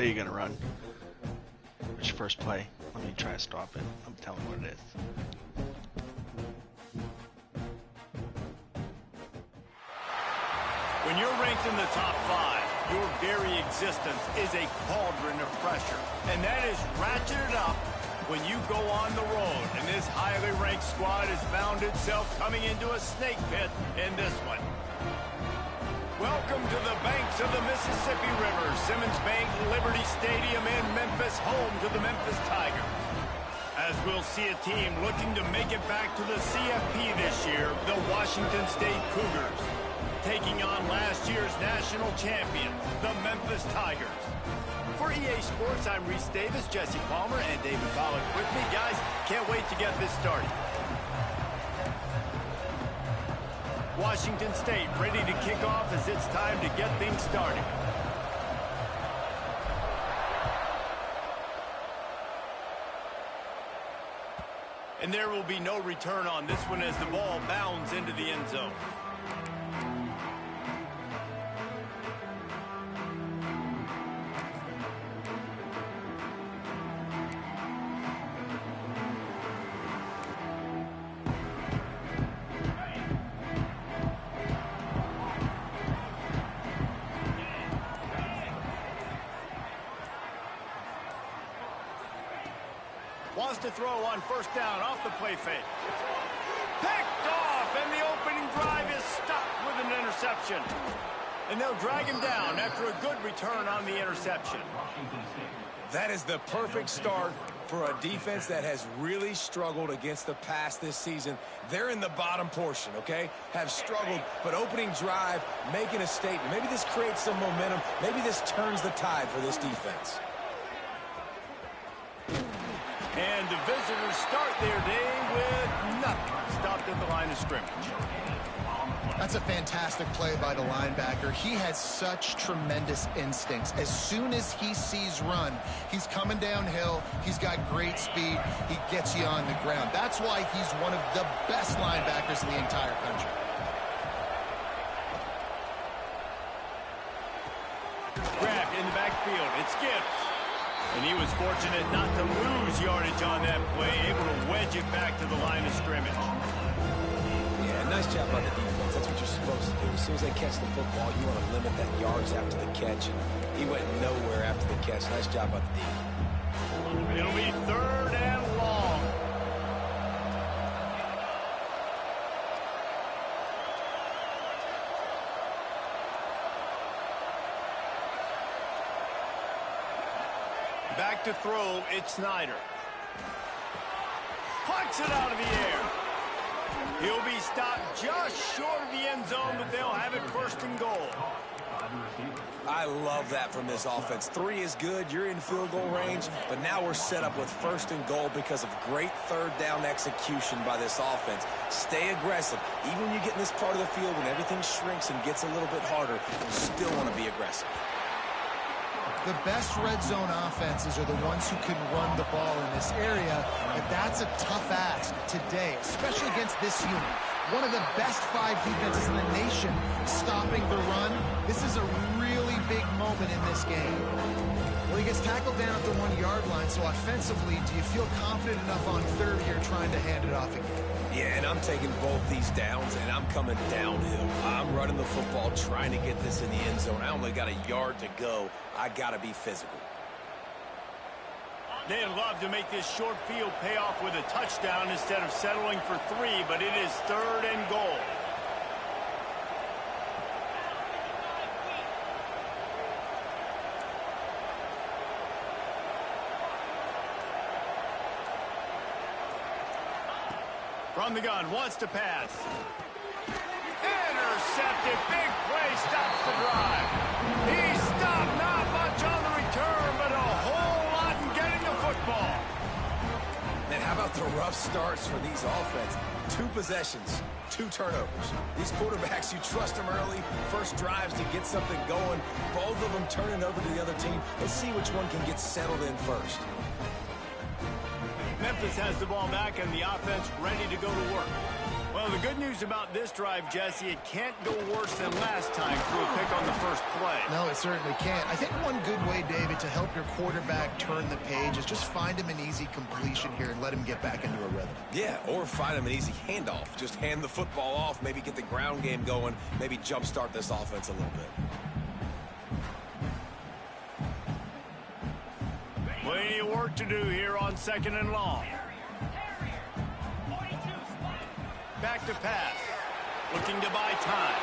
play are you gonna run? Which first play? Let me try to stop it. I'm telling what it is. When you're ranked in the top 5, your very existence is a cauldron of pressure. And that is ratcheted up when you go on the road. And this highly ranked squad has found itself coming into a snake pit in this one. Welcome to the banks of the Mississippi River, Simmons Bank Liberty Stadium in Memphis, home to the Memphis Tigers. As we'll see a team looking to make it back to the CFP this year, the Washington State Cougars, taking on last year's national champions, the Memphis Tigers. For EA Sports, I'm Reese Davis, Jesse Palmer, and David Pollack with me. Guys, can't wait to get this started. Washington State ready to kick off as it's time to get things started. And there will be no return on this one as the ball bounds into the end zone. Wants to throw on first down off the play fake. Picked off, and the opening drive is stopped with an interception. And they'll drag him down after a good return on the interception. That is the perfect start for a defense that has really struggled against the pass this season. They're in the bottom portion, okay? Have struggled, but opening drive, making a statement. Maybe this creates some momentum. Maybe this turns the tide for this defense. And the visitors start their day with nothing. Stopped at the line of scrimmage. That's a fantastic play by the linebacker. He has such tremendous instincts. As soon as he sees run, he's coming downhill. He's got great speed. He gets you on the ground. That's why he's one of the best linebackers in the entire country. Grabbed in the backfield. It's Gibbs. And he was fortunate not to lose yardage on that play, able to wedge it back to the line of scrimmage. Yeah, nice job by the defense. That's what you're supposed to do. As soon as they catch the football, you want to limit that yards after the catch. And he went nowhere after the catch. Nice job by the defense. It'll be 3rd and long. Back to throw, it's Snyder. Plucks it out of the air. He'll be stopped just short of the end zone, but they'll have it 1st and goal. I love that from this offense. 3 is good. You're in field goal range, but now we're set up with 1st and goal because of great 3rd down execution by this offense. Stay aggressive. Even when you get in this part of the field, when everything shrinks and gets a little bit harder, you still want to be aggressive. The best red zone offenses are the ones who can run the ball in this area, but that's a tough ask today, especially against this unit. One of the best 5 defenses in the nation stopping the run. This is a really big moment in this game. Well, he gets tackled down at the 1-yard line, so offensively, do you feel confident enough on 3rd here trying to hand it off again? Yeah, and I'm taking both these downs, and I'm coming downhill. I'm running the football, trying to get this in the end zone. I only got a yard to go. I got to be physical. They'd love to make this short field pay off with a touchdown instead of settling for 3, but it is 3rd and goal. From the gun, wants to pass. Intercepted, big play, stops the drive. He stopped, not much on the return, but a whole lot in getting the football. And how about the rough starts for these offense? 2 possessions, 2 turnovers. These quarterbacks, you trust them early, first drives to get something going. Both of them turning over to the other team. Let's see which one can get settled in first. Memphis has the ball back and the offense ready to go to work. Well, the good news about this drive, Jesse, it can't go worse than last time through a pick on the first play. No, it certainly can't. I think one good way, David, to help your quarterback turn the page is just find him an easy completion here and let him get back into a rhythm. Yeah, or find him an easy handoff. Just hand the football off, maybe get the ground game going, maybe jumpstart this offense a little bit. Plenty of work to do here on 2nd and long. Back to pass. Looking to buy time.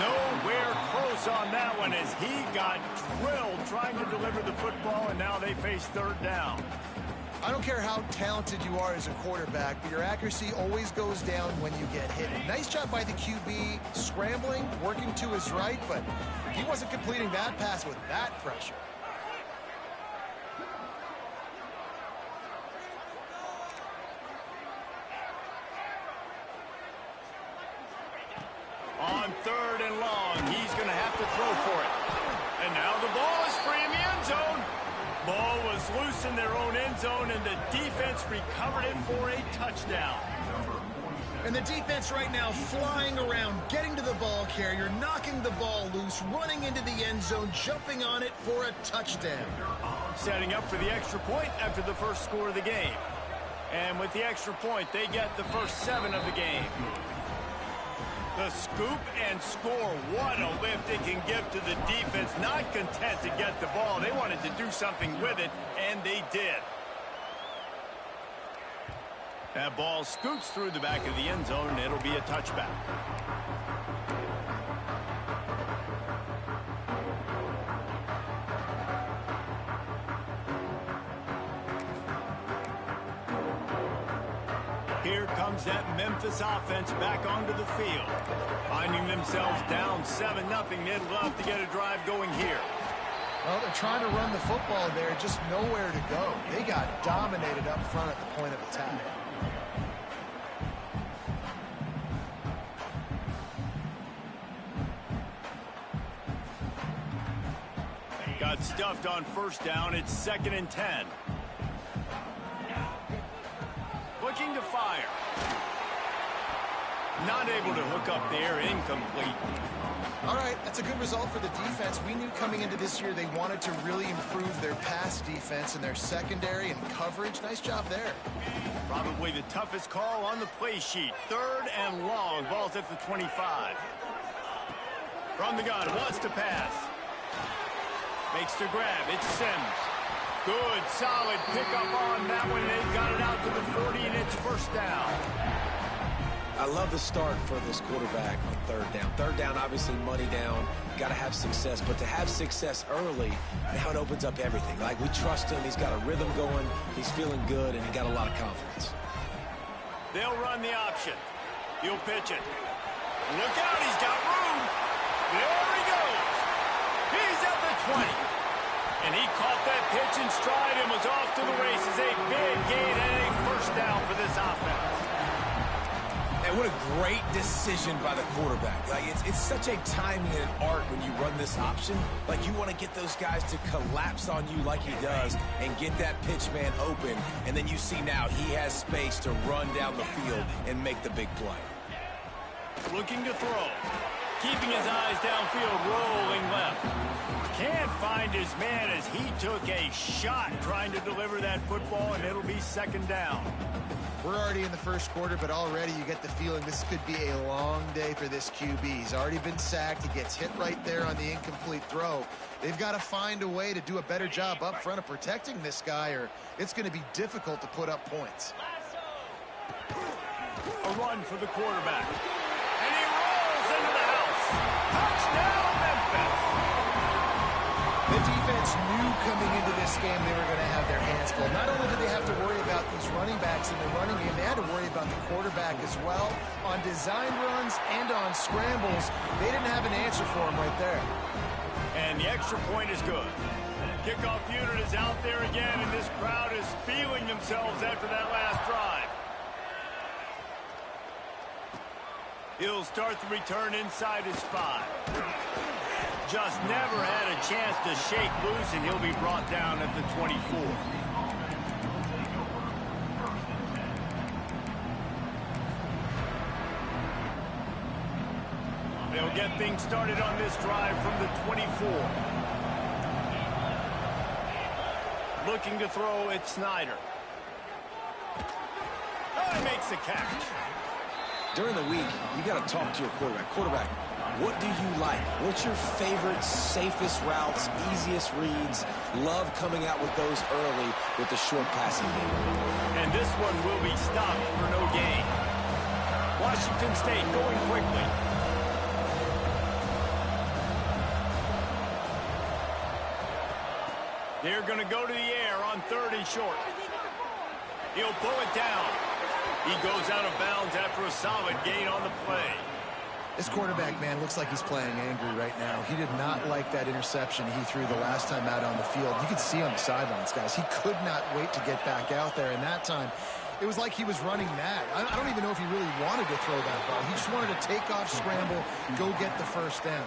Nowhere close on that one as he got drilled trying to deliver the football, and now they face 3rd down. I don't care how talented you are as a quarterback, but your accuracy always goes down when you get hit. Nice job by the QB, scrambling, working to his right, but he wasn't completing that pass with that pressure. On 3rd and long, he's going to have to throw for it. And now the ball is free in the end zone. Ball was loose in their own end zone, and the defense recovered it for a touchdown. And the defense right now flying around, getting to the ball carrier, knocking the ball loose, running into the end zone, jumping on it for a touchdown. Setting up for the extra point after the first score of the game. And with the extra point, they get the first 7 of the game. The scoop and score. What a lift it can give to the defense. Not content to get the ball. They wanted to do something with it, and they did. That ball scoots through the back of the end zone, and it'll be a touchback. Here comes that Memphis offense back onto the field. Finding themselves down 7-0. They'd love to get a drive going here. Well, they're trying to run the football there, just nowhere to go. They got dominated up front at the point of attack. Got stuffed on 1st down. It's 2nd and 10. Looking to fire. Not able to hook up there. Incomplete. All right, that's a good result for the defense. We knew coming into this year they wanted to really improve their pass defense and their secondary and coverage. Nice job there. Probably the toughest call on the play sheet. 3rd and long. Ball's at the 25. From the gun. Wants to pass. Makes the grab. It's Sims. Good, solid pickup on that one. They've got it out to the 40, and it's 1st down. I love the start for this quarterback on 3rd down. 3rd down, obviously money down. Got to have success, but to have success early, now it opens up everything. Like, we trust him. He's got a rhythm going. He's feeling good, and he got a lot of confidence. They'll run the option. He'll pitch it. Look out, he's got room. There he goes. He's at the 20. And he caught that pitch in stride and was off to the races. A big gain and a 1st down for this offense. And what a great decision by the quarterback. Like, it's such a timing and art when you run this option. Like, you want to get those guys to collapse on you like he does and get that pitch man open. And then you see now he has space to run down the field and make the big play. Looking to throw. Keeping his eyes downfield, rolling left. Can't find his man as he took a shot trying to deliver that football, and it'll be 2nd down. We're already in the 1st quarter, but already you get the feeling this could be a long day for this QB. He's already been sacked. He gets hit right there on the incomplete throw. They've got to find a way to do a better job up front of protecting this guy, or it's going to be difficult to put up points. A run for the quarterback. And he rolls into the house. Touchdown, Memphis. The defense knew coming into this game they were going to have their hands full. Not only did they have to worry about these running backs in the running game, they had to worry about the quarterback as well. On design runs and on scrambles, they didn't have an answer for him right there. And the extra point is good. Kickoff unit is out there again, and this crowd is feeling themselves after that last drive. He'll start the return inside his 5. Just never had a chance to shake loose, and he'll be brought down at the 24. They'll get things started on this drive from the 24. Looking to throw, it's Snyder. Oh, he makes the catch. During the week, you got to talk to your quarterback. Quarterback, what do you like? What's your favorite, safest routes, easiest reads? Love coming out with those early with the short passing game. And this one will be stopped for no gain. Washington State going quickly. They're going to go to the air on 3rd and short. He'll pull it down. He goes out of bounds after a solid gain on the play. This quarterback, man, looks like he's playing angry right now. He did not like that interception he threw the last time out on the field. You could see on the sidelines, guys. He could not wait to get back out there, and that time it was like he was running mad. I don't even know if he really wanted to throw that ball. He just wanted to take off, scramble, go get the first down.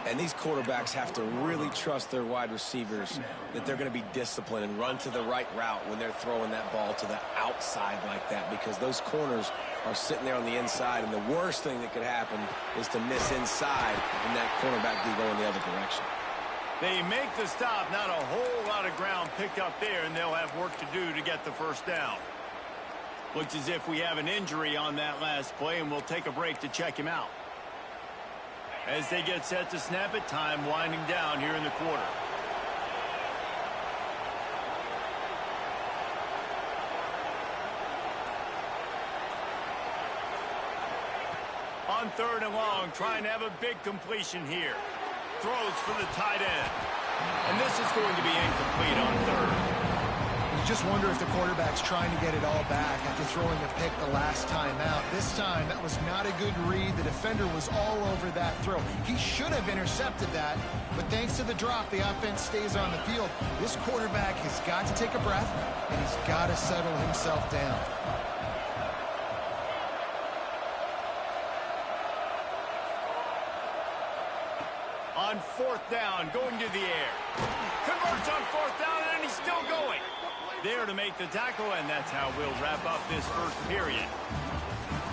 And these quarterbacks have to really trust their wide receivers that they're going to be disciplined and run to the right route when they're throwing that ball to the outside like that, because those corners are sitting there on the inside, and the worst thing that could happen is to miss inside and that cornerback be going the other direction. They make the stop, not a whole lot of ground picked up there, and they'll have work to do to get the first down. Looks as if we have an injury on that last play, and we'll take a break to check him out. As they get set to snap it, time winding down here in the quarter. On 3rd and long, trying to have a big completion here. Throws for the tight end. And this is going to be incomplete on 3rd. You just wonder if the quarterback's trying to get it all back after throwing a pick the last time out. This time, that was not a good read. The defender was all over that throw. He should have intercepted that, but thanks to the drop, the offense stays on the field. This quarterback has got to take a breath, and he's got to settle himself down. On 4th down, going to the air. Converts on 4th down, and he's still going. There to make the tackle, and that's how we'll wrap up this first period.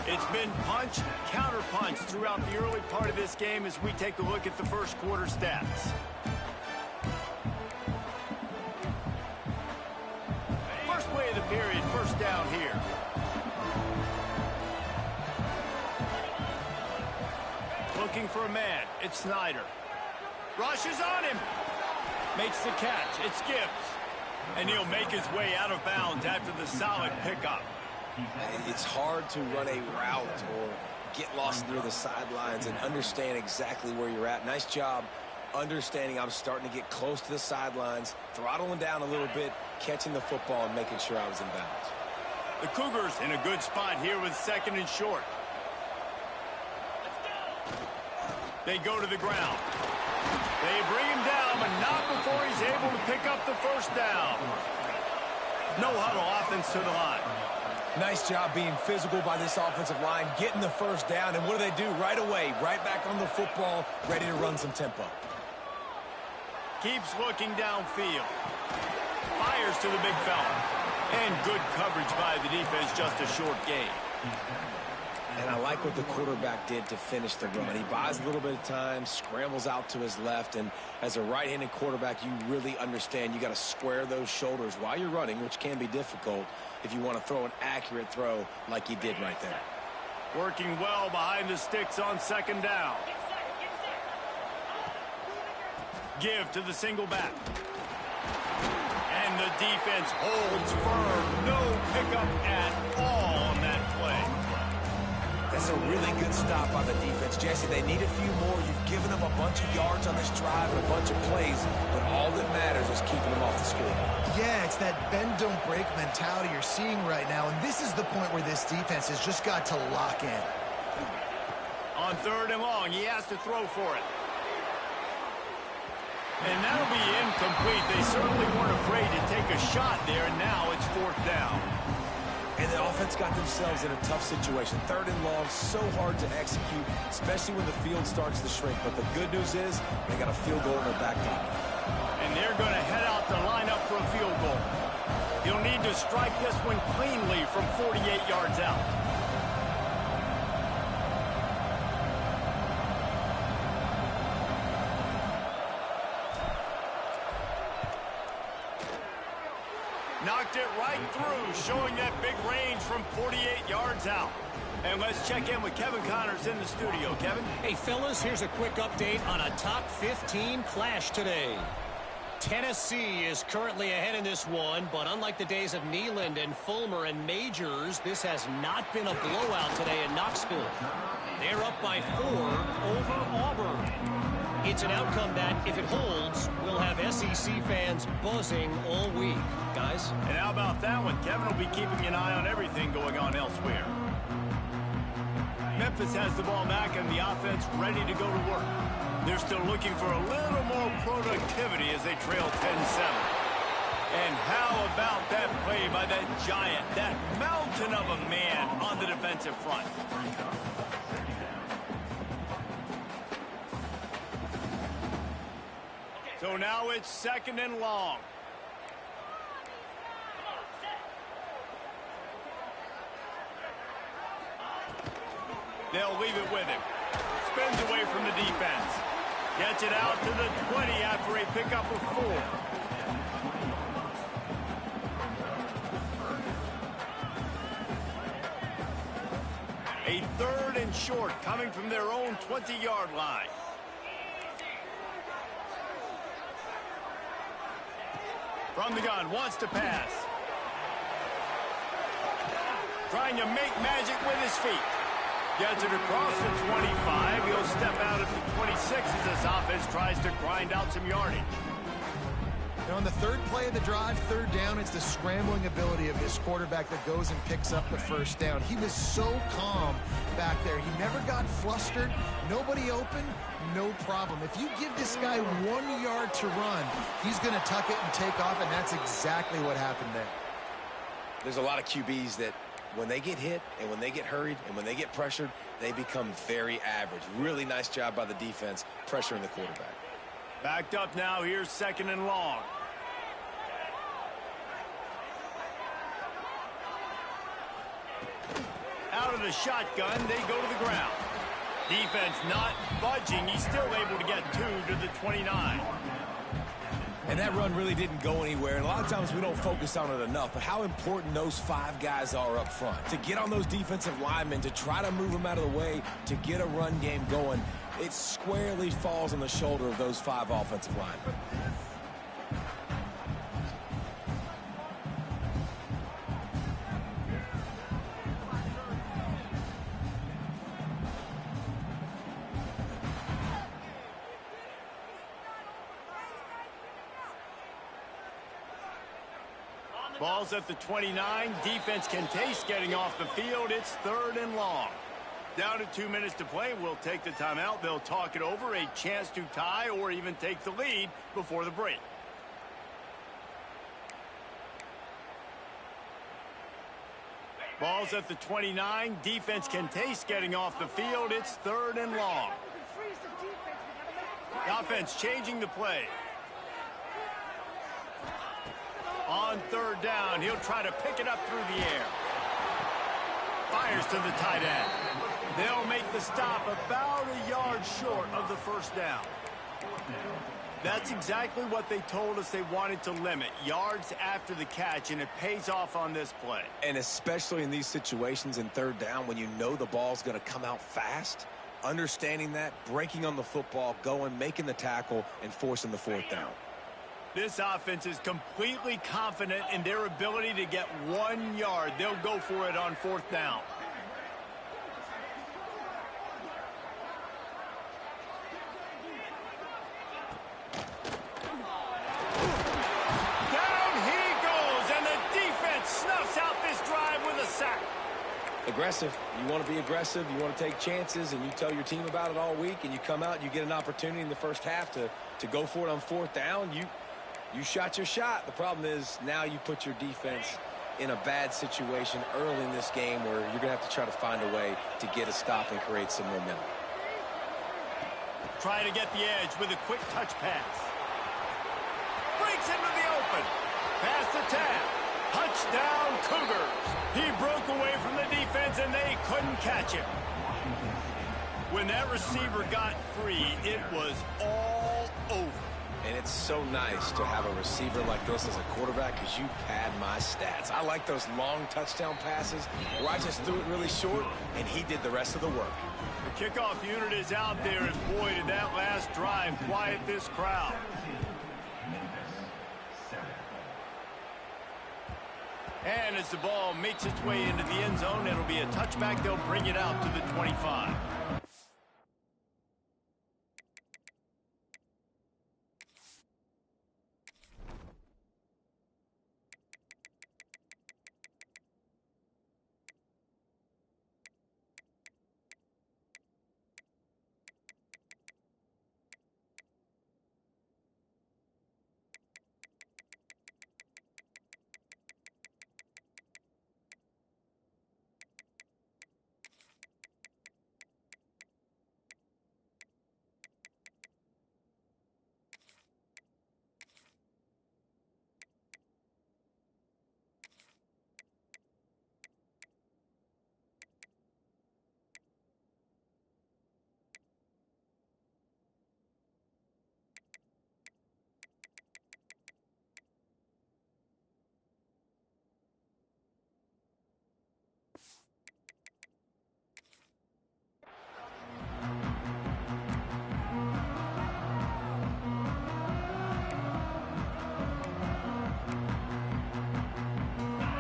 It's been punch, counter-punch throughout the early part of this game as we take a look at the first quarter stats. First play of the period, first down here. Looking for a man, it's Snyder. Rushes on him. Makes the catch, it's Gibbs. And he'll make his way out of bounds after the solid pickup. It's hard to run a route or get lost near the sidelines and understand exactly where you're at. Nice job understanding I'm starting to get close to the sidelines, throttling down a little bit, catching the football and making sure I was in bounds. The Cougars in a good spot here with 2nd and short. They go to the ground. They bring him down, but not before he's able to pick up the first down. No huddle, offense to the line. Nice job being physical by this offensive line, getting the first down, and what do? Right away, right back on the football, ready to run some tempo. Keeps looking downfield. Fires to the big fella. And good coverage by the defense, just a short gain. And I like what the quarterback did to finish the run. He buys a little bit of time, scrambles out to his left, and as a right-handed quarterback, you really understand you got to square those shoulders while you're running, which can be difficult if you want to throw an accurate throw like he did right there. Working well behind the sticks on 2nd down. Give to the single back. And the defense holds firm. No pickup at all on that play. That's a really good stop by the defense. Jesse, they need a few more. You've given them a bunch of yards on this drive and a bunch of plays, but all that matters is keeping them off the score. Yeah, it's that bend, don't break mentality you're seeing right now, and this is the point where this defense has just got to lock in. On 3rd and long, he has to throw for it. And that'll be incomplete. They certainly weren't afraid to take a shot there, and now it's 4th down. And the offense got themselves in a tough situation. 3rd and long, so hard to execute, especially when the field starts to shrink. But the good news is they got a field goal in their back pocket. And they're going to head out to line up for a field goal. He'll need to strike this one cleanly from 48 yards out. Knocked it right through, showing that big range from 48 yards out. And let's check in with Kevin Connors in the studio. Kevin? Hey, fellas, here's a quick update on a top 15 clash today. Tennessee is currently ahead in this one, but unlike the days of Neyland and Fulmer and Majors, this has not been a blowout today in Knoxville. They're up by 4 over Auburn. It's an outcome that, if it holds, will have SEC fans buzzing all week. Guys? And how about that one? Kevin will be keeping an eye on everything going on elsewhere. Memphis has the ball back and the offense ready to go to work. They're still looking for a little more productivity as they trail 10-7. And how about that play by that giant, that mountain of a man on the defensive front? So now it's 2nd and long. They'll leave it with him. Spins away from the defense. Gets it out to the 20 after a pickup of 4. A 3rd and short coming from their own 20-yard line. From the gun, wants to pass. Trying to make magic with his feet. Gets it across the 25. He'll step out at the 26 as this offense tries to grind out some yardage. And on the 3rd play of the drive, 3rd down, it's the scrambling ability of this quarterback that goes and picks up the 1st down. He was so calm back there. He never got flustered. Nobody open, no problem. If you give this guy 1 yard to run, he's going to tuck it and take off, and that's exactly what happened there. There's a lot of QBs that when they get hit and when they get hurried and when they get pressured, they become very average. Really nice job by the defense pressuring the quarterback. Backed up now. Here's 2nd and long. Out of the shotgun, they go to the ground. Defense not budging. He's still able to get 2 to the 29. And that run really didn't go anywhere. And a lot of times we don't focus on it enough, but how important those 5 guys are up front. To get on those defensive linemen, to try to move them out of the way, to get a run game going, it squarely falls on the shoulder of those 5 offensive linemen. Ball's at the 29. Defense can taste getting off the field. It's 3rd and long. Down to 2 minutes to play. We'll take the timeout. They'll talk it over. A chance to tie or even take the lead before the break. Ball's at the 29. Defense can taste getting off the field. It's 3rd and long. The offense changing the play. On 3rd down, he'll try to pick it up through the air. Fires to the tight end. They'll make the stop about a yard short of the 1st down. That's exactly what they told us they wanted to limit. Yards after the catch, and it pays off on this play. And especially in these situations in 3rd down when you know the ball's going to come out fast, understanding that, breaking on the football, going, making the tackle, and forcing the 4th down. This offense is completely confident in their ability to get 1 yard. They'll go for it on 4th down. Down he goes, and the defense snuffs out this drive with a sack. Aggressive. You want to be aggressive. You want to take chances, and you tell your team about it all week, and you come out and you get an opportunity in the 1st half to go for it on 4th down. You shot your shot. The problem is now you put your defense in a bad situation early in this game where you're going to have to try to find a way to get a stop and create some momentum. Trying to get the edge with a quick touch pass. Breaks into the open. Past the tap. Touchdown Cougars. He broke away from the defense and they couldn't catch him. When that receiver got free, it was all over. And it's so nice to have a receiver like this as a quarterback because you pad my stats. I like those long touchdown passes where I just threw it really short and he did the rest of the work. The kickoff unit is out there, and boy, did that last drive quiet this crowd. And as the ball makes its way into the end zone, it'll be a touchback. They'll bring it out to the 25.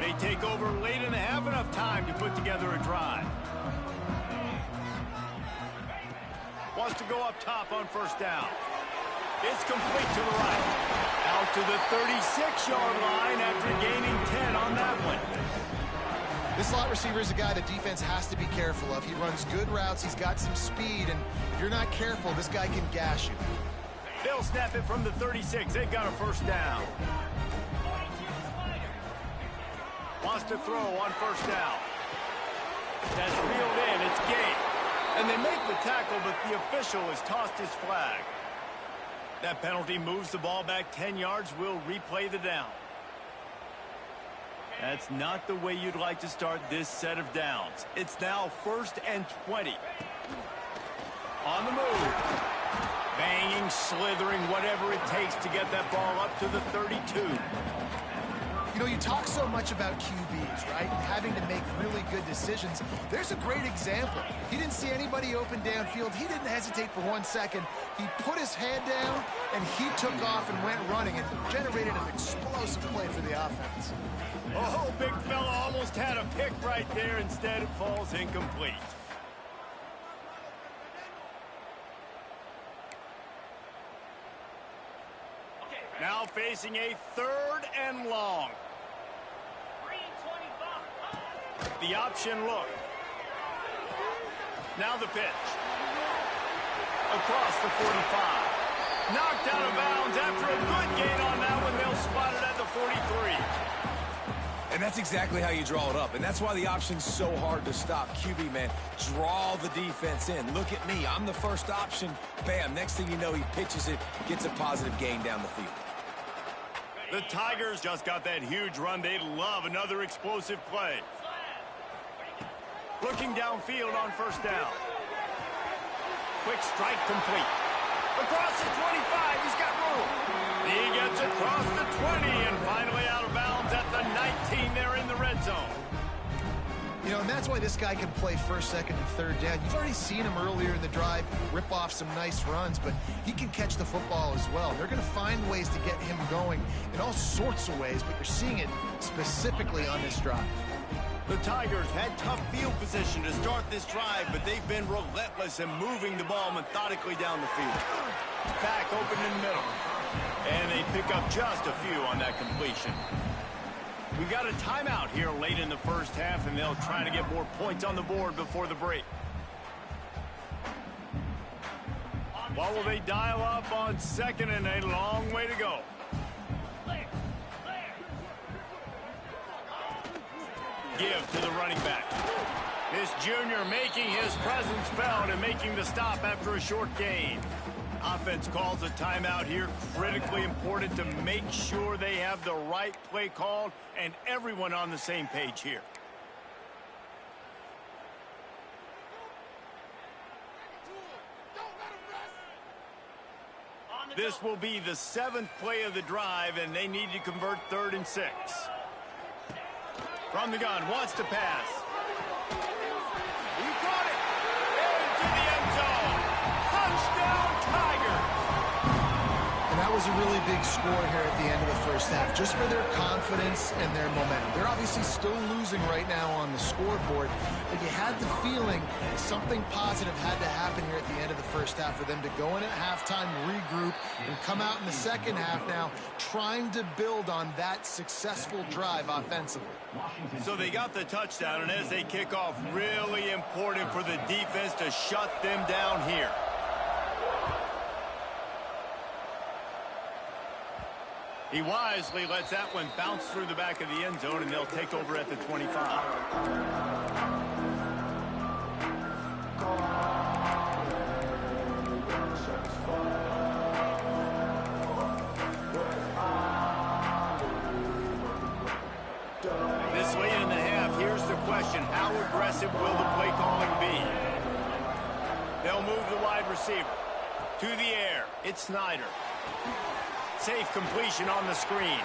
They take over late and have enough time to put together a drive. Wants to go up top on first down. It's complete to the right. Out to the 36-yard line after gaining 10 on that one. This slot receiver is a guy the defense has to be careful of. He runs good routes. He's got some speed, and if you're not careful, this guy can gash you. They'll snap it from the 36. They've got a first down. Wants to throw on first down. That's reeled in. It's game. And they make the tackle, but the official has tossed his flag. That penalty moves the ball back 10 yards. We'll replay the down. That's not the way you'd like to start this set of downs. It's now 1st and 20. On the move. Banging, slithering, whatever it takes to get that ball up to the 32. You know, you talk so much about QBs, right? Having to make really good decisions. There's a great example. He didn't see anybody open downfield. He didn't hesitate for 1 second. He put his head down, and he took off and went running and generated an explosive play for the offense. Oh, big fella almost had a pick right there. Instead, it falls incomplete. Now facing a 3rd and long. The option look. Now the pitch. Across the 45. Knocked out of bounds after a good gain on that one. They'll spot it at the 43. And that's exactly how you draw it up. And that's why the option's so hard to stop. QB, man, draw the defense in. Look at me. I'm the first option. Bam. Next thing you know, he pitches it, gets a positive gain down the field. The Tigers just got that huge run. They love another explosive play. Looking downfield on first down. Quick strike complete. Across the 25, he's got room. He gets across the 20 and finally out of bounds at the 19 there in the red zone. You know, and that's why this guy can play 1st, 2nd, and 3rd down. You've already seen him earlier in the drive rip off some nice runs, but he can catch the football as well. They're going to find ways to get him going in all sorts of ways, but you're seeing it specifically on this drive. The Tigers had tough field position to start this drive, but they've been relentless in moving the ball methodically down the field. Back open in the middle. And they pick up just a few on that completion. We got a timeout here late in the first half, and they'll try to get more points on the board before the break. What will they dial up on 2nd and a long way to go? Give to the running back. This junior making his presence felt and making the stop after a short gain. Offense calls a timeout here. Critically important to make sure they have the right play called and everyone on the same page here. This will be the 7th play of the drive, and they need to convert 3rd and 6. From the gun, wants to pass. He caught it into the end zone. Touchdown, Tiger. And that was a really big score here at the end of the first half, just for their confidence and their momentum. They're obviously still losing right now on the scoreboard, but you had the feeling something positive had to happen here at the end of the first half for them to go in at halftime, regroup, and come out in the second half now trying to build on that successful drive offensively. So they got the touchdown, and as they kick off, really important for the defense to shut them down here. He wisely lets that one bounce through the back of the end zone, and they'll take over at the 25. This late in the half, here's the question. How aggressive will the play calling be? They'll move the wide receiver to the air. It's Snyder. Safe completion on the screen.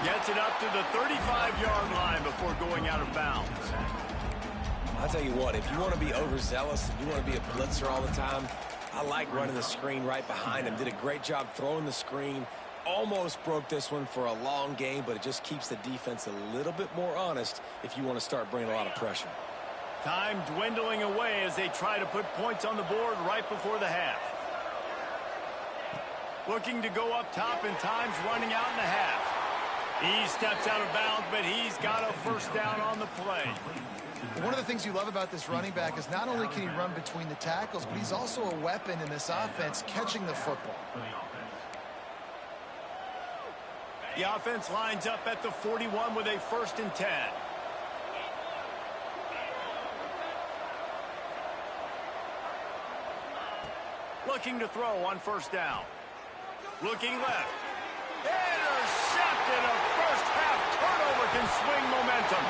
Gets it up to the 35-yard line before going out of bounds. I'll tell you what, if you want to be overzealous and you want to be a blitzer all the time, I like running the screen right behind him. Did a great job throwing the screen. Almost broke this one for a long game, but it just keeps the defense a little bit more honest if you want to start bringing a lot of pressure. Time dwindling away as they try to put points on the board right before the half. Looking to go up top, and time's running out in the half. He steps out of bounds, but he's got a first down on the play. One of the things you love about this running back is not only can he run between the tackles, but he's also a weapon in this offense catching the football. The offense lines up at the 41 with a 1st and 10. Looking to throw on 1st down. Looking left. Intercepted. A first half turnover can swing momentum.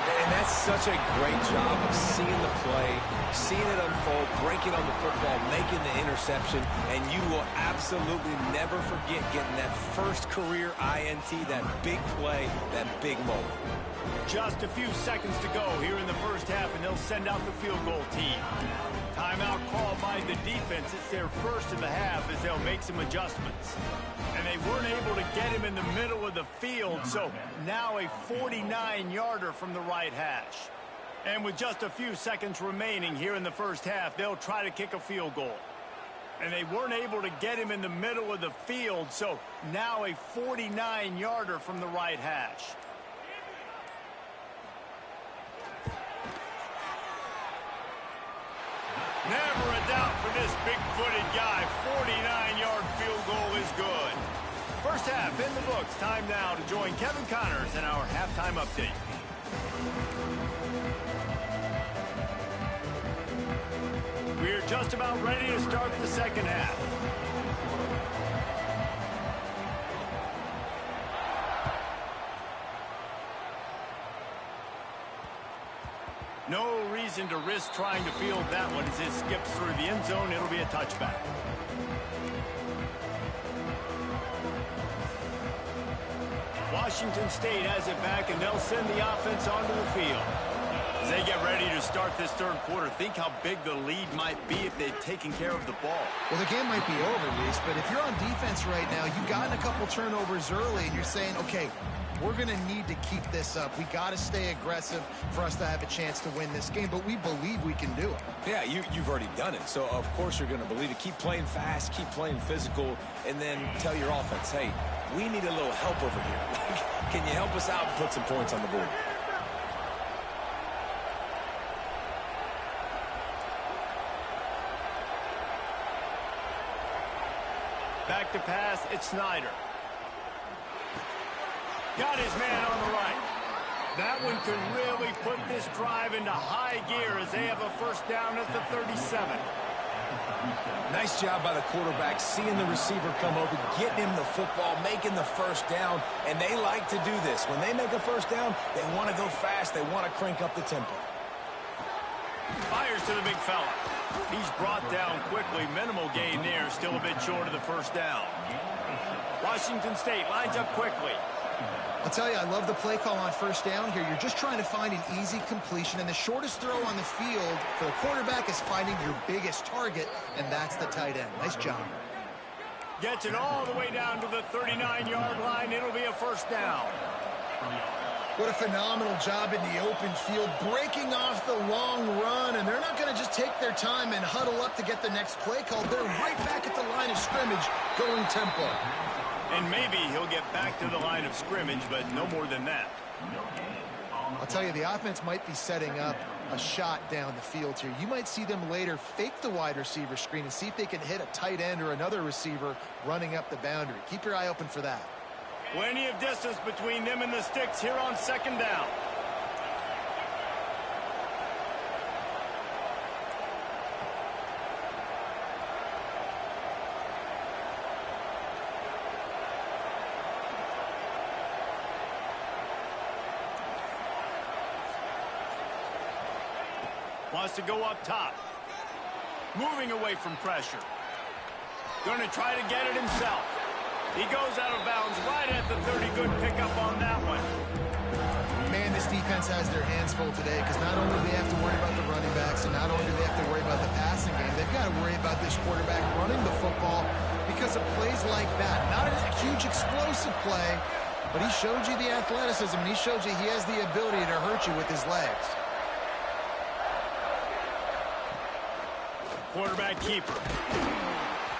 And that's such a great job of seeing the play, seeing it unfold, breaking on the football, making the interception, and you will absolutely never forget getting that first career INT, that big play, that big moment. Just a few seconds to go here in the first half, and they'll send out the field goal team. Timeout called by the defense. It's their first in the half as they'll make some adjustments. And they weren't able to get him in the middle of the field, so now a 49-yarder from the right hash. And with just a few seconds remaining here in the first half, they'll try to kick a field goal. And they weren't able to get him in the middle of the field, so now a 49-yarder from the right hash. Never a doubt for this big-footed guy. 49-yard field goal is good. First half in the books. Time now to join Kevin Connors in our halftime update. We're just about ready to start the second half. No reason to risk trying to field that one as it skips through the end zone. It'll be a touchback. Washington State has it back, and they'll send the offense onto the field. As they get ready to start this third quarter, think how big the lead might be if they'd taken care of the ball. Well, the game might be over, Reese, but if you're on defense right now, you've gotten a couple turnovers early, and you're saying, okay, we're going to need to keep this up. We got to stay aggressive for us to have a chance to win this game, but we believe we can do it. Yeah, you've already done it, so of course you're going to believe it. Keep playing fast, keep playing physical, and then tell your offense, hey, we need a little help over here. Can you help us out and put some points on the board? Back to pass, it's Snyder. Got his man on the right. That one could really put this drive into high gear as they have a first down at the 37. Nice job by the quarterback, seeing the receiver come open, getting him the football, making the first down, and they like to do this. When they make a first down, they want to go fast. They want to crank up the tempo. Fires to the big fella. He's brought down quickly. Minimal gain there. Still a bit short of the first down. Washington State lines up quickly. I'll tell you, I love the play call on first down here. You're just trying to find an easy completion, and the shortest throw on the field for the quarterback is finding your biggest target, and that's the tight end. Nice job. Gets it all the way down to the 39-yard line. It'll be a first down. What a phenomenal job in the open field, breaking off the long run, and they're not going to just take their time and huddle up to get the next play call. They're right back at the line of scrimmage, going tempo. And maybe he'll get back to the line of scrimmage, but no more than that. I'll tell you, the offense might be setting up a shot down the field here. You might see them later fake the wide receiver screen and see if they can hit a tight end or another receiver running up the boundary. Keep your eye open for that. Plenty of distance between them and the sticks here on second down. Wants to go up top. Moving away from pressure. Going to try to get it himself. He goes out of bounds right at the 30. Good pickup on that one. Man, this defense has their hands full today because not only do they have to worry about the running backs and not only do they have to worry about the passing game, they've got to worry about this quarterback running the football because of plays like that. Not a huge explosive play, but he showed you the athleticism and he showed you he has the ability to hurt you with his legs. Quarterback keeper.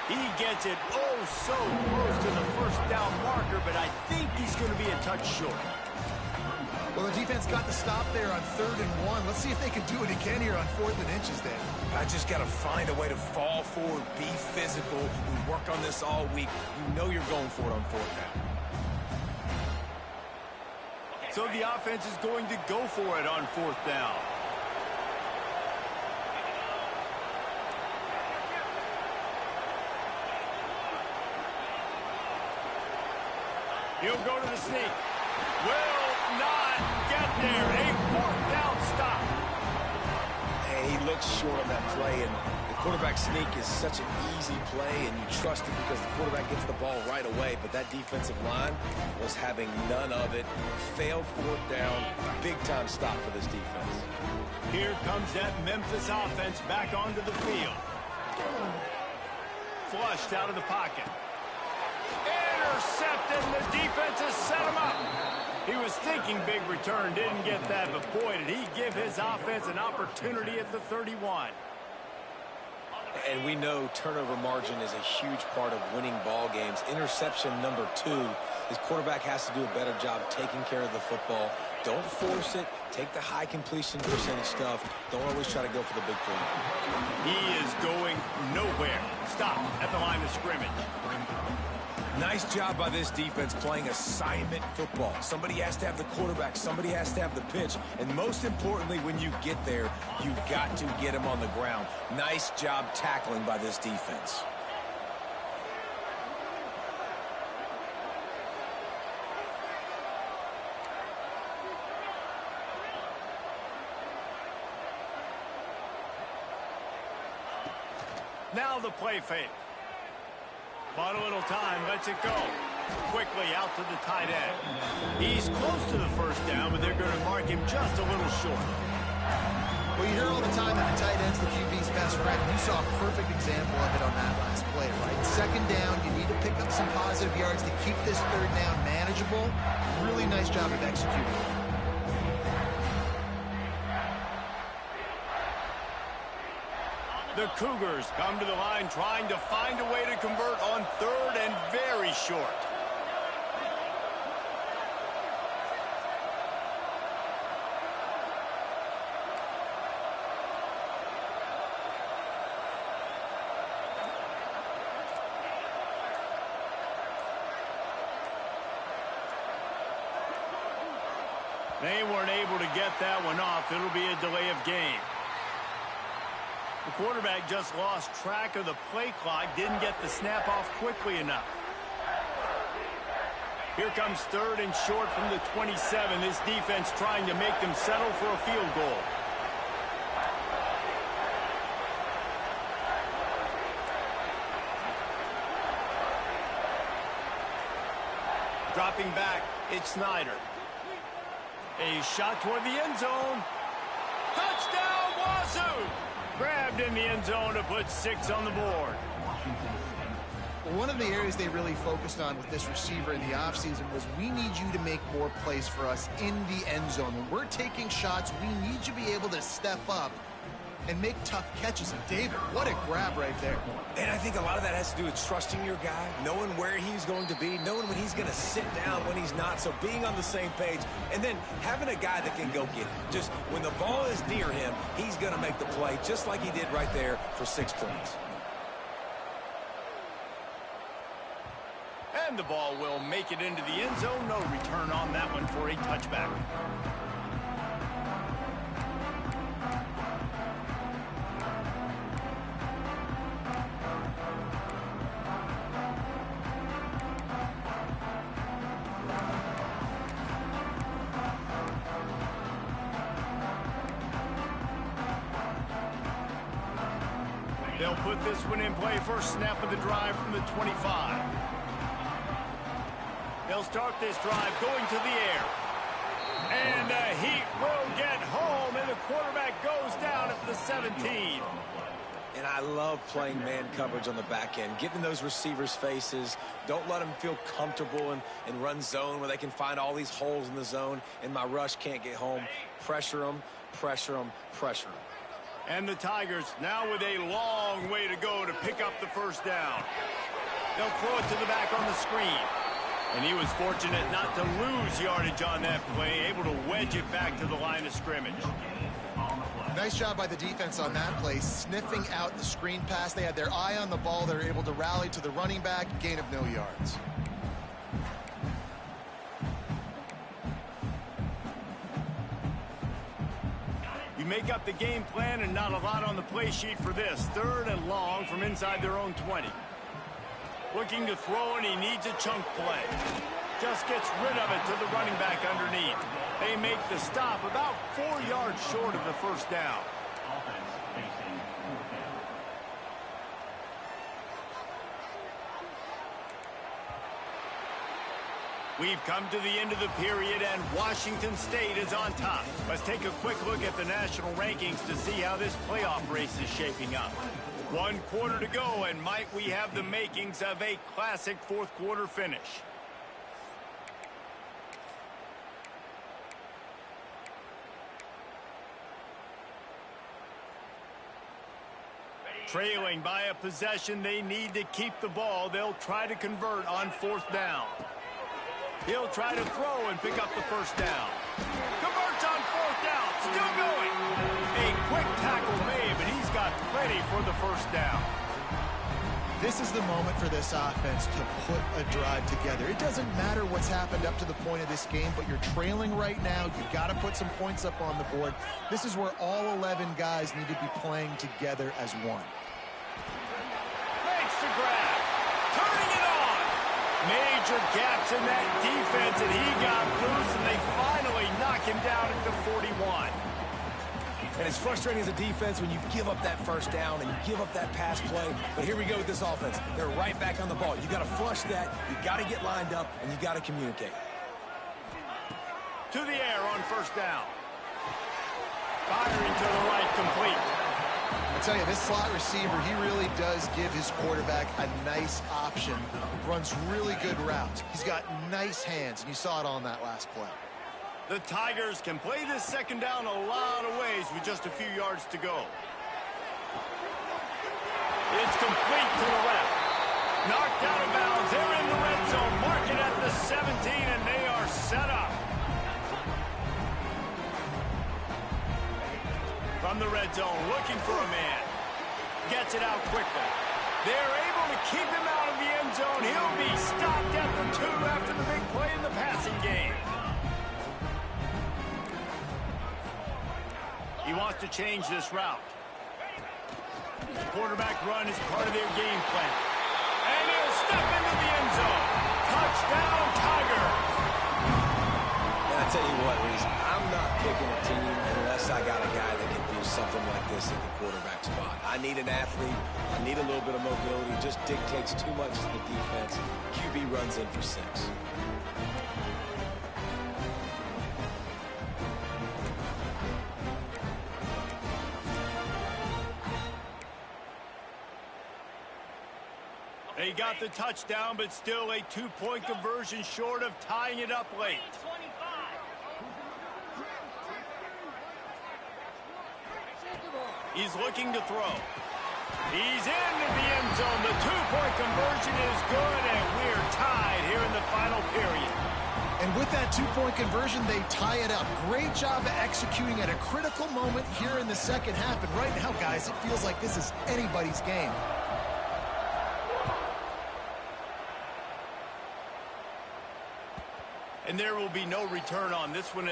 He gets it oh so close to the first down marker, but I think he's going to be a touch short. Well, the defense got the stop there on 3rd and 1. Let's see if they can do it again here on 4th and inches, Dan. I just got to find a way to fall forward, be physical. We work on this all week. You know you're going for it on 4th down. So the offense is going to go for it on 4th down. He'll go to the sneak. Will not get there. A 4th down stop. Hey, he looks short on that play, and the quarterback sneak is such an easy play, and you trust it because the quarterback gets the ball right away, but that defensive line was having none of it. Failed 4th down. Big-time stop for this defense. Here comes that Memphis offense back onto the field. Flushed out of the pocket. Intercepted, and the defense has set him up. He was thinking big return, didn't get that, but boy, did he give his offense an opportunity at the 31. And we know turnover margin is a huge part of winning ball games. Interception number 2. His quarterback has to do a better job taking care of the football. Don't force it. Take the high completion percentage stuff. Don't always try to go for the big play. He is going nowhere. Stop at the line of scrimmage. Nice job by this defense playing assignment football. Somebody has to have the quarterback. Somebody has to have the pitch. And most importantly, when you get there, you got to get him on the ground. Nice job tackling by this defense. Now the play fake. Bought a little time, lets it go. Quickly out to the tight end. He's close to the first down, but they're going to mark him just a little short. Well, you hear all the time that the tight end's the QB's best friend. You saw a perfect example of it on that last play, right? 2nd down, you need to pick up some positive yards to keep this 3rd down manageable. Really nice job of executing. The Cougars come to the line trying to find a way to convert on 3rd and very short. They weren't able to get that one off. It'll be a delay of game. The quarterback just lost track of the play clock, didn't get the snap off quickly enough. Here comes 3rd and short from the 27. This defense trying to make them settle for a field goal. It's Snyder. A shot toward the end zone. Touchdown, Wazoo! Grabbed in the end zone to put 6 on the board. One of the areas they really focused on with this receiver in the offseason was we need you to make more plays for us in the end zone. When we're taking shots, we need you to be able to step up and make tough catches. And David, what a grab right there. And I think a lot of that has to do with trusting your guy, knowing where he's going to be, knowing when he's going to sit down, when he's not, so being on the same page, and then having a guy that can go get it. Just when the ball is near him, he's going to make the play, just like he did right there for 6 points. And the ball will make it into the end zone. No return on that one for a touchback. They'll put this one in play. First snap of the drive from the 25. They'll start this drive going to the air. And the Heat will get home, and the quarterback goes down at the 17. And I love playing man coverage on the back end, getting in those receivers' faces. Don't let them feel comfortable and run zone where they can find all these holes in the zone, and my rush can't get home. Pressure them, pressure them, pressure them. And the Tigers now with a long way to go to pick up the first down. They'll throw it to the back on the screen. And he was fortunate not to lose yardage on that play, able to wedge it back to the line of scrimmage. Nice job by the defense on that play, sniffing out the screen pass. They had their eye on the ball. They were able to rally to the running back, gain of no yards. You make up the game plan and not a lot on the play sheet for this. 3rd and long from inside their own 20. Looking to throw, and he needs a chunk play. Just gets rid of it to the running back underneath. They make the stop about 4 yards short of the first down. We've come to the end of the period, and Washington State is on top. Let's take a quick look at the national rankings to see how this playoff race is shaping up. 1 quarter to go, and might we have the makings of a classic 4th quarter finish. Trailing by a possession, they need to keep the ball. They'll try to convert on 4th down. He'll try to throw and pick up the first down. Converts on 4th down, still going. A quick tackle made, but he's got plenty for the first down. This is the moment for this offense to put a drive together. It doesn't matter what's happened up to the point of this game, but you're trailing right now. You've got to put some points up on the board. This is where all 11 guys need to be playing together as one. Makes the grab. Turning it on. Major gaps in that defense, and he got loose, and they finally knock him down at the 41. And it's frustrating as a defense when you give up that first down and you give up that pass play. But here we go with this offense. They're right back on the ball. You got to flush that. You got to get lined up, and you got to communicate. To the air on first down. Firing to the right, complete. I tell you, this slot receiver, he really does give his quarterback a nice option. Runs really good routes. He's got nice hands, and you saw it on that last play. The Tigers can play this second down a lot of ways with just a few yards to go. It's complete to the left. Knocked out of bounds. They're in the red zone. Mark it at the 17, and they are set up. From the red zone, looking for a man. Gets it out quickly. They're able to keep him out of the end zone. He'll be stopped at the 2 after the big play in the passing game. He wants to change this route. The quarterback run is part of their game plan. And he'll step into the end zone. Touchdown, Tiger. And I tell you what, Reese, I'm not picking a team unless I got a guy that can do something like this at the quarterback spot. I need an athlete. I need a little bit of mobility. It just dictates too much to the defense. QB runs in for 6. They got the touchdown, but still a 2-point conversion short of tying it up late. He's looking to throw. He's into the end zone. The 2-point conversion is good, and we're tied here in the final period. And with that 2-point conversion, they tie it up. Great job of executing at a critical moment here in the second half. And right now, guys, it feels like this is anybody's game. And there will be no return on this one.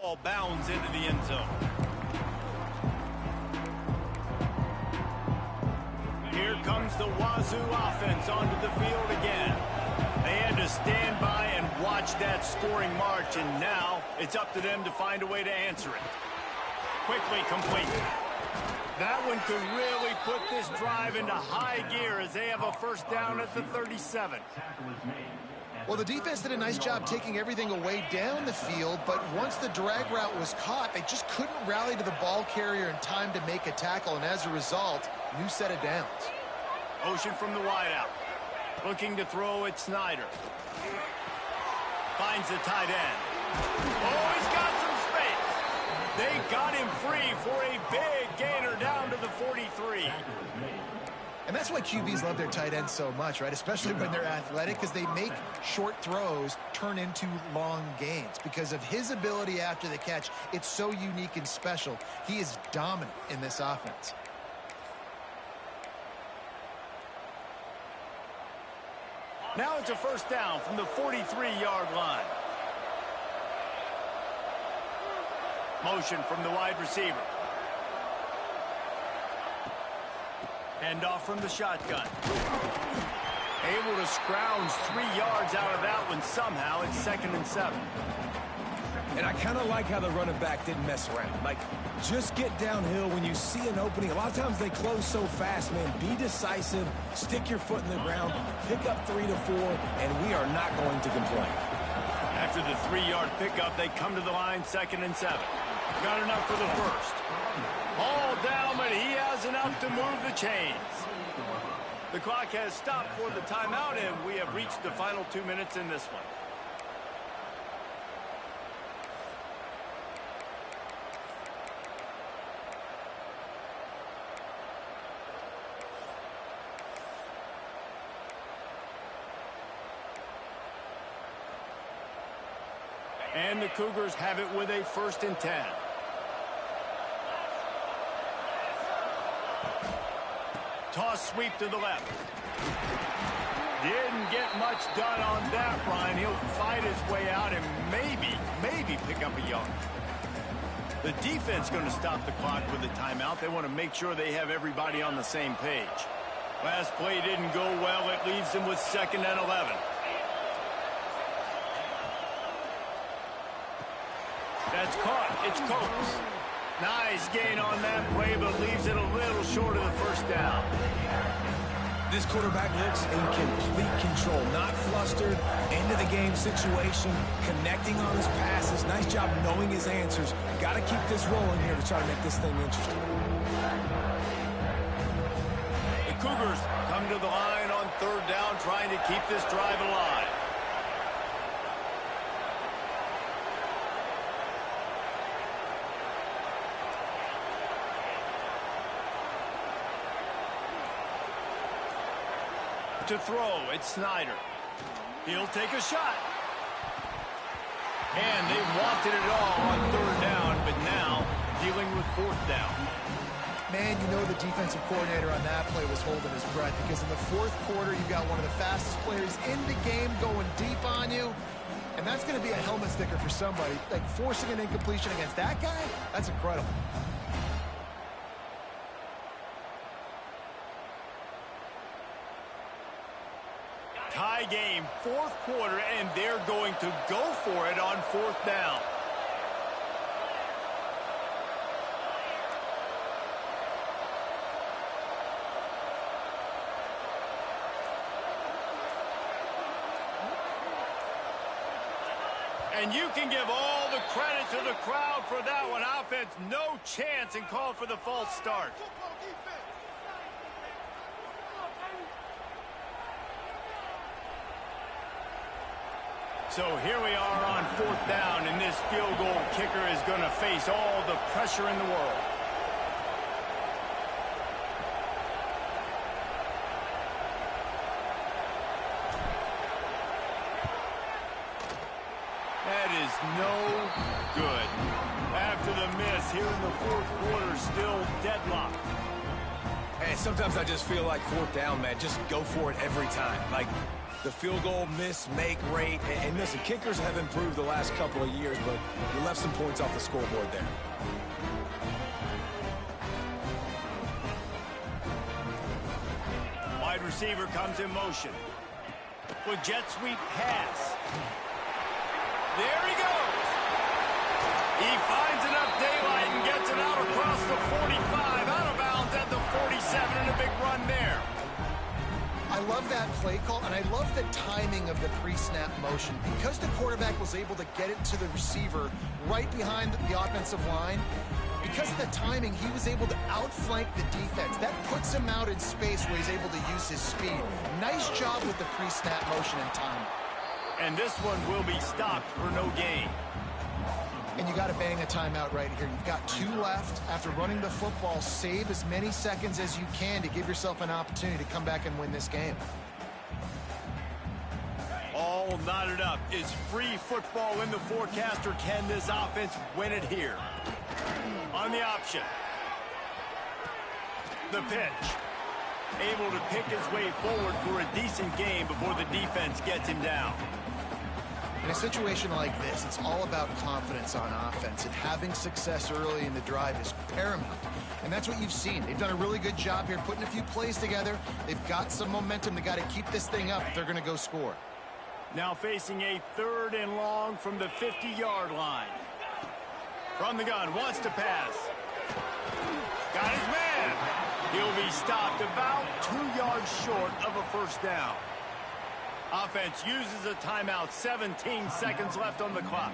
Ball bounds into the end zone. Here comes the Wazoo offense onto the field again. They had to stand by and watch that scoring march, and now it's up to them to find a way to answer it. Quickly complete. That one could really put this drive into high gear as they have a first down at the 37. Well, the defense did a nice job taking everything away down the field, but once the drag route was caught, they just couldn't rally to the ball carrier in time to make a tackle, and as a result, new set of downs. Motion from the wideout. Looking to throw at Snyder. Finds the tight end. Oh, he's got some space. They got him free for a big gainer down to the 43. And that's why QBs love their tight ends so much, right? Especially when they're athletic, because they make short throws turn into long gains. Because of his ability after the catch, it's so unique and special. He is dominant in this offense. Now it's a first down from the 43-yard line. Motion from the wide receiver. Hand off from the shotgun. Able to scrounge 3 yards out of that one somehow. It's 2nd and 7. And I kind of like how the running back didn't mess around. Like, just get downhill when you see an opening. A lot of times they close so fast, man. Be decisive, stick your foot in the ground, pick up 3 to 4, and we are not going to complain. After the 3-yard pickup, they come to the line, 2nd and 7. Got enough for the first. All down, but he has enough to move the chains. The clock has stopped for the timeout, and we have reached the final 2 minutes in this one. And the Cougars have it with a 1st and 10. toss sweep to the left. Didn't get much done on that run. He'll fight his way out and maybe pick up a yard. The defense going to stop the clock with a timeout. They want to make sure they have everybody on the same page. Last play didn't go well. It leaves them with 2nd and 11. That's caught. It's Coates. Nice gain on that play, but leaves it a little short of the first down. This quarterback looks in complete control, not flustered, end-of-the-game situation, connecting on his passes. Nice job knowing his answers. Got to keep this rolling here to try to make this thing interesting. The Cougars come to the line on 3rd down, trying to keep this drive alive. To throw, it's Snyder. He'll take a shot. And they wanted it all on 3rd down, but now dealing with 4th down. Man, you know the defensive coordinator on that play was holding his breath, because in the 4th quarter, you got one of the fastest players in the game going deep on you. And that's going to be a helmet sticker for somebody. Like, forcing an incompletion against that guy, that's incredible. Tie game, 4th quarter, and they're going to go for it on 4th down. And you can give all the credit to the crowd for that one. Offense, no chance, and call for the false start. So here we are on 4th down, and this field goal kicker is going to face all the pressure in the world. That is no good. After the miss here in the 4th quarter, still deadlocked. Hey, sometimes I just feel like 4th down, man. Just go for it every time. Like, the field goal miss-make rate. And listen, kickers have improved the last couple of years, but you left some points off the scoreboard there. Wide receiver comes in motion. With jet sweep pass. There he goes. He finds enough daylight and gets it out across the 45, out of bounds at the 47, and a big run there. I love that play call, and I love the timing of the pre-snap motion. Because the quarterback was able to get it to the receiver right behind the offensive line, because of the timing, he was able to outflank the defense. That puts him out in space where he's able to use his speed. Nice job with the pre-snap motion and timing. And this one will be stopped for no gain. And you got to bang a timeout right here. You've got 2 left. After running the football, save as many seconds as you can to give yourself an opportunity to come back and win this game. All knotted up. Is free football in the forecast, or can this offense win it here? On the option. The pitch. Able to pick his way forward for a decent game before the defense gets him down. In a situation like this, it's all about confidence on offense, and having success early in the drive is paramount. And that's what you've seen. They've done a really good job here putting a few plays together. They've got some momentum. They got to keep this thing up if they're going to go score. Now facing a 3rd and long from the 50-yard line. From the gun, wants to pass. Got his man. He'll be stopped about 2 yards short of a first down. Offense uses a timeout. 17 seconds left on the clock.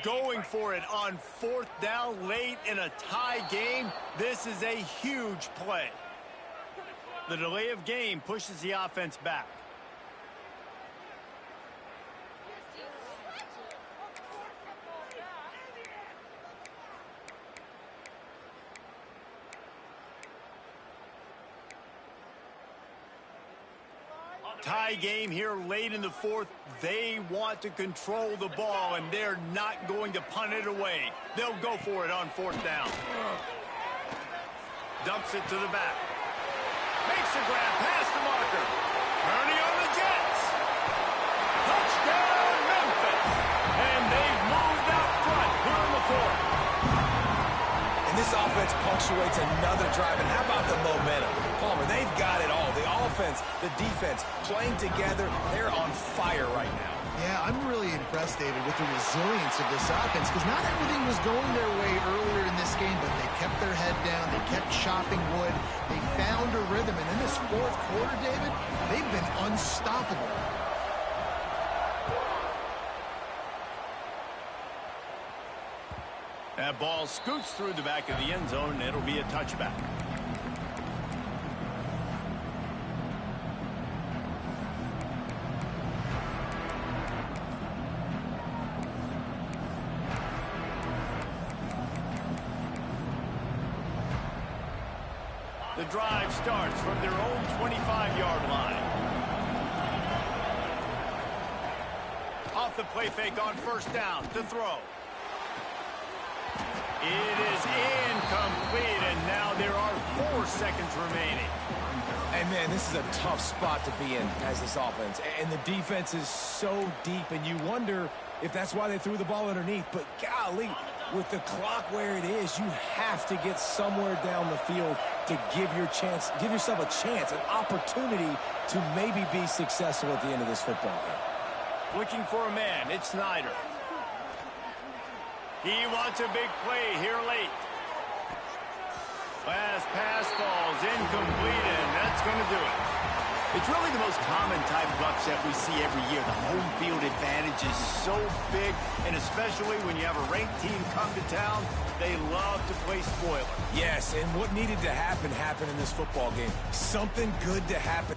Going for it on 4th down late in a tie game. This is a huge play. The delay of game pushes the offense back. Tie game here late in the fourth. They want to control the ball, and they're not going to punt it away. They'll go for it on fourth down. Dumps it to the back. Makes the grab past the marker. Turning on the Jets. Touchdown, Memphis. And they've moved out front here in the fourth. And this offense punctuates another drive. And how about the momentum? Palmer, they've got it all. The offense, the defense, playing together. They're on fire right now. Yeah, I'm really impressed, David, with the resilience of this offense, because not everything was going their way earlier in this game, but they kept their head down, they kept chopping wood, they found a rhythm, and in this fourth quarter, David, they've been unstoppable. That ball scoots through the back of the end zone, and it'll be a touchback. The drive starts from their own 25-yard line. Off the play fake on first down to throw. It is incomplete, and now there are 4 seconds remaining. And, man, this is a tough spot to be in as this offense. And the defense is so deep, and you wonder if that's why they threw the ball underneath. But, golly, with the clock where it is, you have to get somewhere down the field to give yourself a chance, an opportunity to maybe be successful at the end of this football game. Looking for a man, it's Snyder. He wants a big play here late. Last pass falls incomplete, and that's going to do it. It's really the most common type of upset we see every year. The home field advantage is so big, and especially when you have a ranked team come to town, they love to play spoiler. Yes, and what needed to happen happened in this football game. Something good to happen.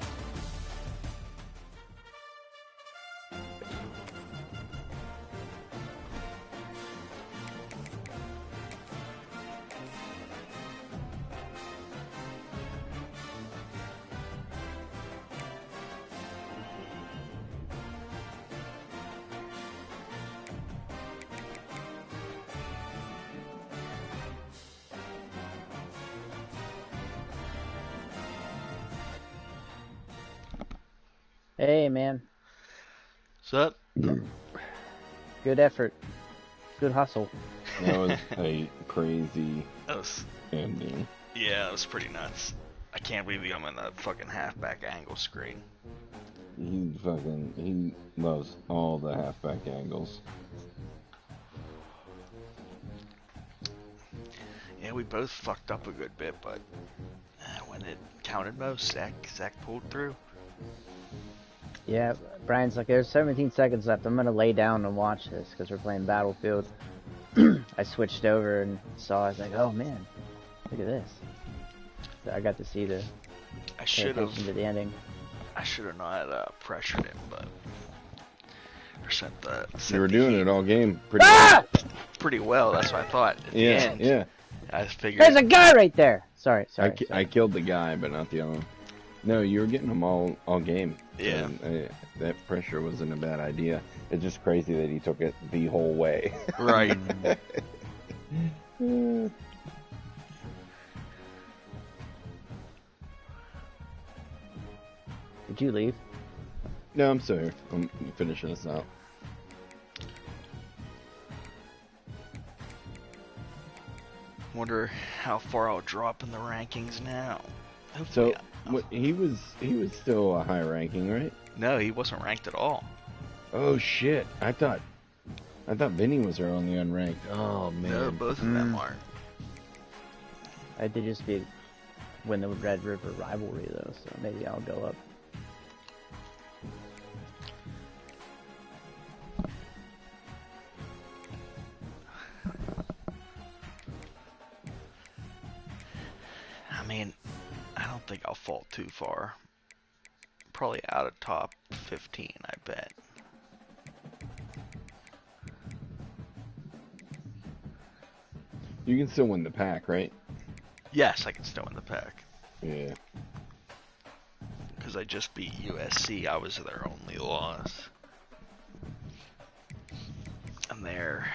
Hey, man. What's up? Good effort. Good hustle. That was a crazy That was, ending. yeah, that was pretty nuts. I can't believe I'm in that fucking halfback angle screen. He loves all the halfback angles. Yeah, we both fucked up a good bit, but when it counted most, Zach pulled through. Yeah, Brian's like, there's 17 seconds left. I'm going to lay down and watch this because we're playing Battlefield. I switched over and saw, I was like, oh man, look at this. So I got to see the I should have to the ending. I should have not pressured him, but You were doing it all game pretty well. That's what I thought. At the end, yeah. I figured. There's a guy right there. Sorry. I killed the guy, but not the other one. No, you were getting them all game. Yeah. And, that pressure wasn't a bad idea. It's just crazy that he took it the whole way. Right. Did you leave? No, I'm still here. I'm finishing this out. Wonder how far I'll drop in the rankings now. So Hopefully, he was still a high ranking, right? no, he wasn't ranked at all. Oh shit! I thought Vinny was our only unranked. Oh man. No, both of them aren't. I did just win the Red River rivalry though, so maybe I'll go up. I mean, I don't think I'll fall too far. Probably out of top 15, I bet. You can still win the pack, right? Yes, I can still win the pack. Yeah. Because because I just beat USC. I was their only loss. And they're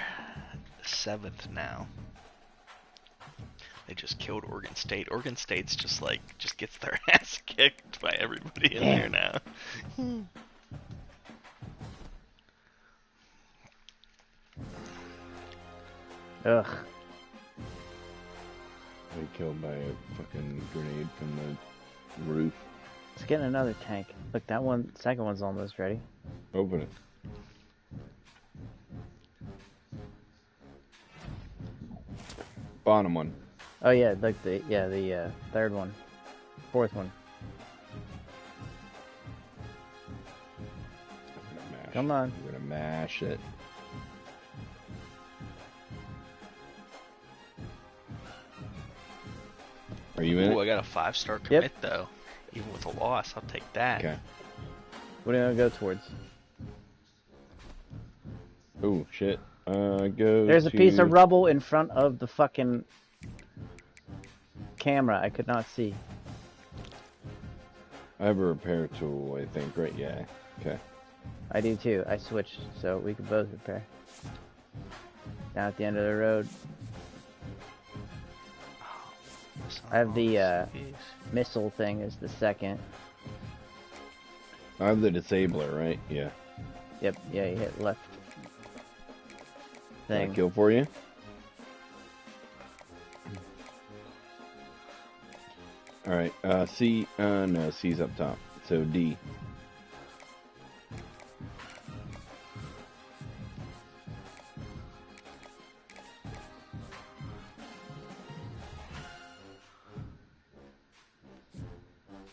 7th now. They just killed Oregon State. Oregon State's just gets their ass kicked by everybody in there now. Ugh. They killed by a fucking grenade from the roof. Let's get another tank. Look, that one, second one's almost ready. Open it. Bottom one. Oh yeah, like the third one, fourth one. Come on. I'm gonna mash it. Are you in Ooh, it? I got a 5-star commit though. Even with a loss, I'll take that. Okay. What are you gonna go towards? Oh shit. Go. There's a piece of rubble in front of the fucking camera. I could not see. I have a repair tool, I think, right? Yeah. Okay. I do too. I switched, so we could both repair. Down at the end of the road. I have the missile thing as the second. I have the disabler, right? Yeah. Yep. Yeah, you hit left. Did I Thing. kill for you? Alright, C, no, C's up top. So D.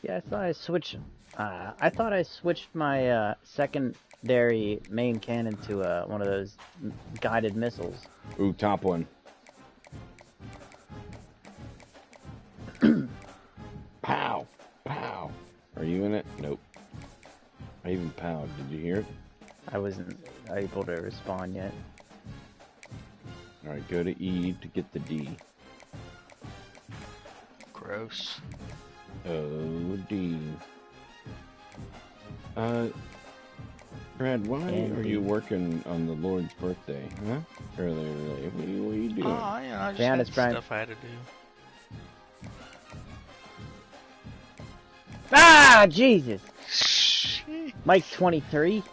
Yeah, I thought I switched. I thought I switched my secondary main cannon to one of those guided missiles. Ooh, top one. Pow! Pow! Are you in it? Nope. I even powed. Did you hear it? I wasn't able to respond yet. Alright, go to E to get the D. Gross. Oh, D. Brad, why And are D. you working on the Lord's birthday, huh? Earlier, what are you doing? Oh, yeah, I just Be had honest, Brian. stuff I had to do. Ah, Jesus! Mike 23.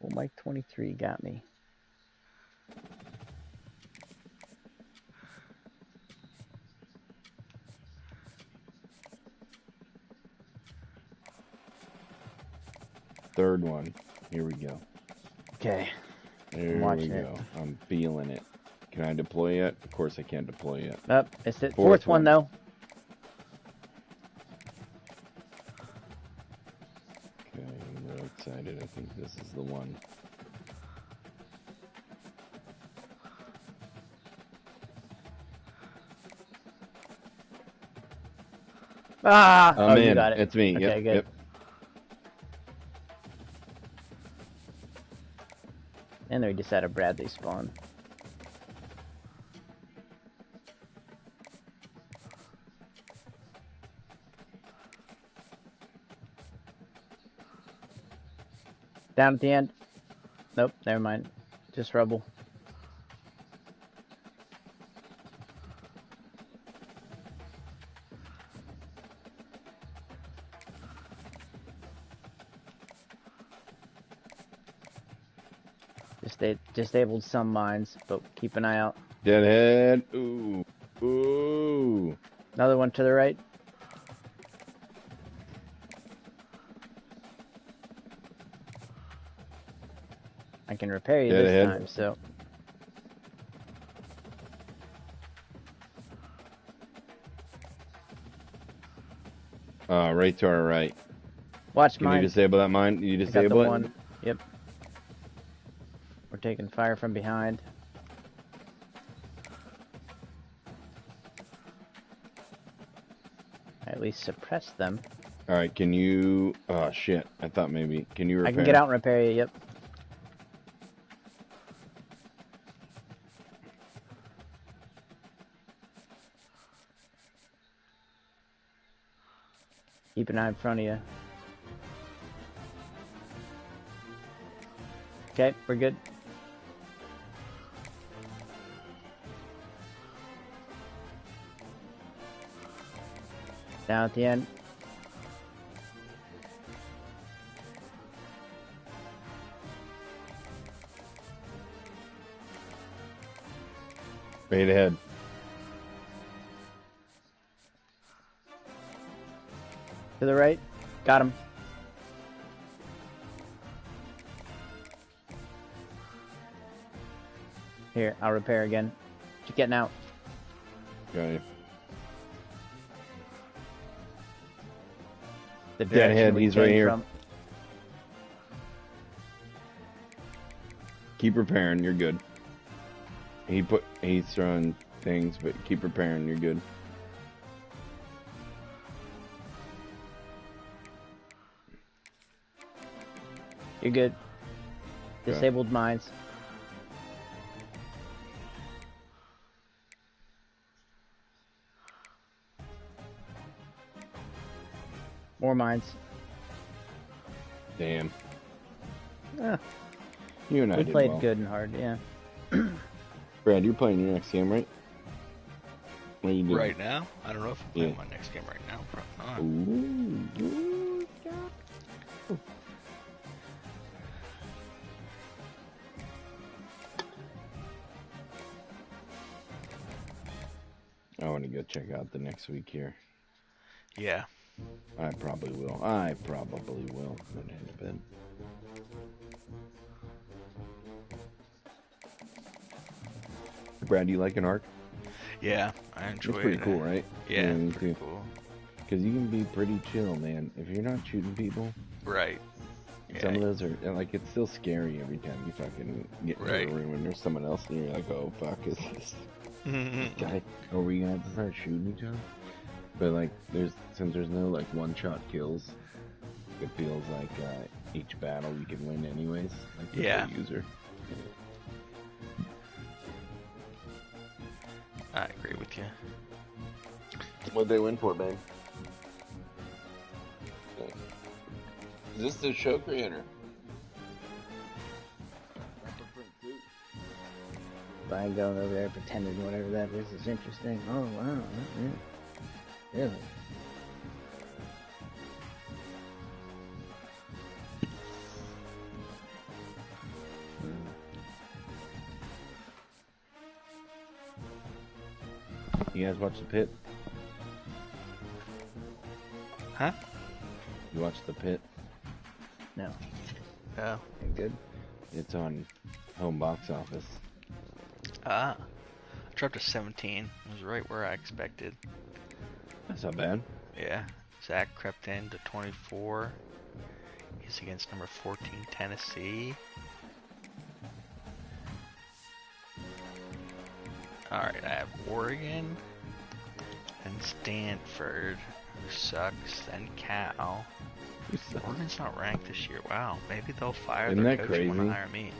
Well, Mike 23 got me. Third one. Here we go. Okay. There we watching go. it. I'm feeling it. Can I deploy yet? Of course I can't deploy yet. Up. It's the Fourth fourth one, one. though. Okay, I'm real excited. I think this is the one. Ah! I'm Oh, in. you got it. It's me. Okay, Yep, good. yep. And they just had a Bradley spawn. Down at the end. Nope, never mind. Just rubble. Disabled some mines, but keep an eye out. Deadhead. Ooh. Ooh. Another one to the right. I can repair you Dead this ahead. time, so. Right to our right. Watch Can mine. you disable that mine? You I got the disable it? one. Yep. We're taking fire from behind. I at least suppress them. Alright, can you... Oh, shit. I thought maybe... Can you repair? I can get out and repair you, yep. Keep an eye in front of you. Okay, we're good. Down at the end. Straight ahead. To the right. Got him. Here, I'll repair again. Keep getting out. Okay. The Dead direction ahead, we he's came right here. from. Keep repairing, you're good. He's throwing things, but keep repairing, you're good. You're good. Okay. Disabled mines. More mines. Damn. Yeah, You and I we did played well. good and hard, yeah. Brad, you're playing your next game, right? What are you doing? Right now? I don't know if I'm playing Yeah. my next game right now. Probably not. Ooh. I want to go check out the next week here. Yeah. I probably will. I probably will. Go to bed. Brad, do you like an arc? Yeah, I enjoy it. It's pretty cool, right? Yeah, me pretty too. cool. Because you can be pretty chill, man. If you're not shooting people, Right. Yeah. some of those are like it's still scary every time you fucking get into Right. a room and there's someone else and you're like, oh fuck, is this guy? Are we gonna have to start shooting each other? But like, since there's no like one-shot kills, it feels like each battle you can win anyways. Like the Yeah. user. I agree with you. What'd they win for, man? Is this the show creator? By going over there pretending whatever that is interesting. Oh wow. Yeah. Really? You guys watch The Pit? Huh? You watch The Pit? No. Yeah. You're good. It's on home box office. I dropped to 17. It was right where I expected. That's not bad. Yeah. Zach crept in to 24. He's against number 14, Tennessee. Alright, I have Oregon and Stanford, who sucks, then Cal. Oregon's not ranked this year. Wow, maybe they'll fire Isn't their that coach and want to crazy? hire me.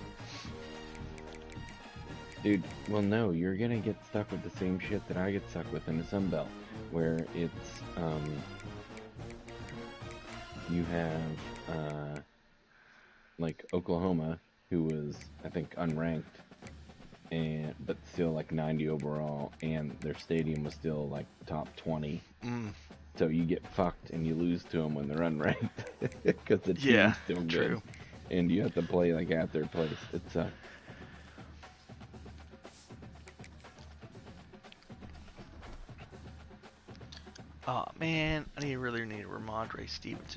Dude, well no, you're gonna get stuck with the same shit that I get stuck with in the Sun Belt, where it's, you have, like Oklahoma, who was, I think, unranked, but still like 90 overall, and their stadium was still like top 20. So you get fucked and you lose to them when they're unranked, because the team's Yeah, still good. true. And you have to play like at their place. It sucks. Oh man, I really need Ramondre Stevenson